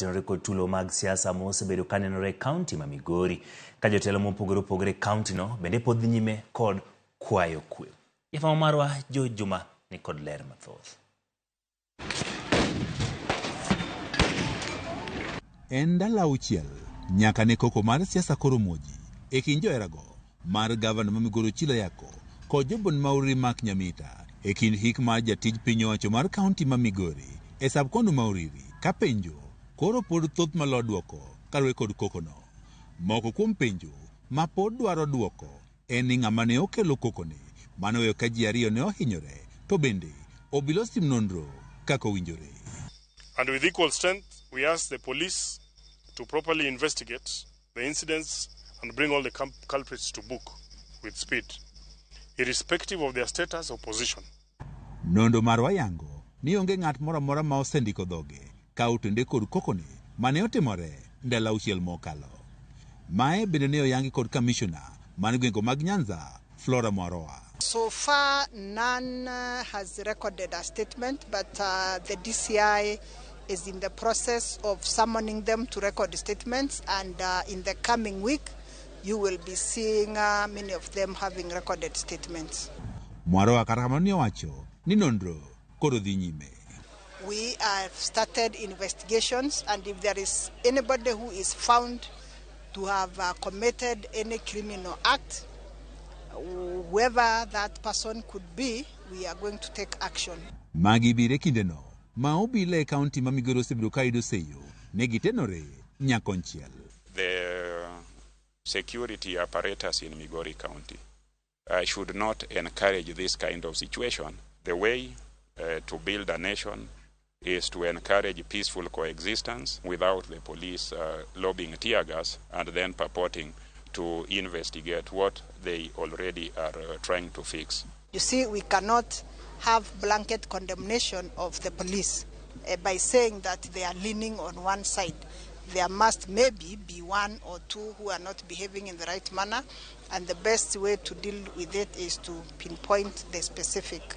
kotenore kod tulo mag siasa mosebedo kanenore e kaunti ma Migori, ka jotelo mopogore opogore e kaunti no bende pod dhi nyime kod kwayo kwe. Jafwambo marwa Jo Juma ni kod ler mathoth. En ndalo auchiel nyaka ne koko mar siasa koro moji e kind joerago mar gavana ma Migori Ochilo Ayacko kod jobon Mauri Mark Nyamita e kind hik mar jatij piny owacho mar kaunti ma Migori e sabkono Mauriri ka penjo koro pod thoth malo duoko kaluwore kod kokono. Moko kuom penjo ma pod dwaro duoko en ni ng'ama ne okelo kokoni mano weyo ka ji ariyo ne ohinyore to bende obila otim nonro kaka owinjore. And with equal strength we ask the police to properly investigate the incidents and bring all the culprits to book with speed, irrespective of their status or position. Nondo marwa yango ni onge ng'at moro amora ma osendiko dhoge ka otende kod kokoni mane otimore ndalo auchiel mokalo. Mae bende ne oyangi kod commissioner man gwenge mag Nyanza, Flora Mwaroa. So far, none has recorded a statement, but the DCI is in the process of summoning them to record statements, and in the coming week, you will be seeing many of them having recorded statements. Mwaroa karakamani owacho ni nonro koro dhi nyime. We have started investigations, and if there is anybody who is found to have committed any criminal act, whoever that person could be, we are going to take action. Magi bire kindeno ma obila e kaunti ma Migori osebedo ka yudo seyo ne gitenore nyakonchiel. The security apparatus in Migori County should not encourage this kind of situation. The way to build a nation is to encourage peaceful coexistence without the police lobbying tear gas and then purporting to investigate what they already are trying to fix. You see, we cannot have blanket condemnation of the police by saying that they are leaning on one side. There must maybe be one or two who are not behaving in the right manner, and the best way to deal with it is to pinpoint the specific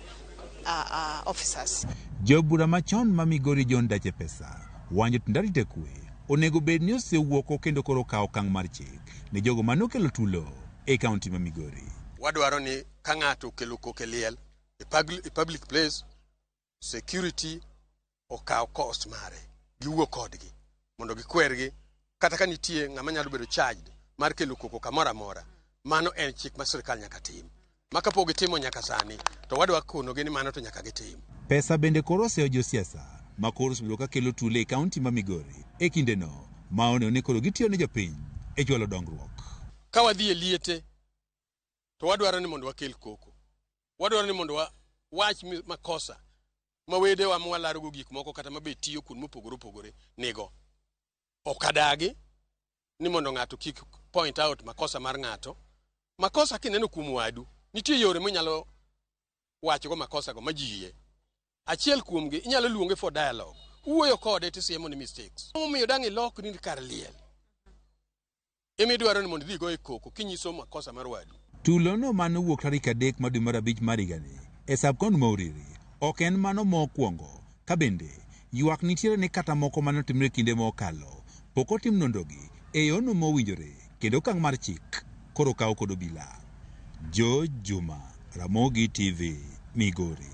officers. Jobura machon ma Migori John Dache Pesa wanjo tundarite kwe onego bed ni osewuoko kendo koro kawo okang' mar chik ne jogo manokelo tulo e kaunti ma Migori. Wadwaro ni ka ng'ato okelo koke liel e public place, security okaw cost mare giwuo kodgi mondo gikwergi, kata ka nitie ng'ama nyalo bedo charged mar kelo koko kamoro amora, mano en chik ma sirkal nyaka tim. Maka po gitimo nyaka sani to wadwa konogi ni mano to nyaka gitim. Pesa bende koro oseyo josiasa ma koro osebedo ka kelo tulo e kaunti ma Migori e kindeno ma one koro gitiyo ne jopiny e chwalo dongruok. Ka wadhi e liete to wadwaro ni mondo wakel koko, wadwaro ni mondo wach makosa ma wedewa mwalarogo gik moko kata mabe tiyo kun mopogore opogore nego okadagi ni mondo ng'ato kik point out makosa mar ng'ato. Makosa kineno kuom wadu nitie yore minyalo wachogo makosa go majiyie. Achiel kuomgi inyalo luonge for dialogue, uwoyo kode tisiemo ni mistakes. Omiyo dang' ilok ni kar liel emidwaro ni mondo idhi go e koko kinyiso makosa mar wadu. Tulono mano wuok tarik 3 madwe mar 5 mar higani e sabkon Mauriri ok en mano mokwongo, ka bende ywak nitiere ni kata moko manotimre kinde mokalo pok otim nonrogi e yono mowinjore kendo okang' mar chik koro kawo kod obila. Jo Juma, Ramogi TV, Migori.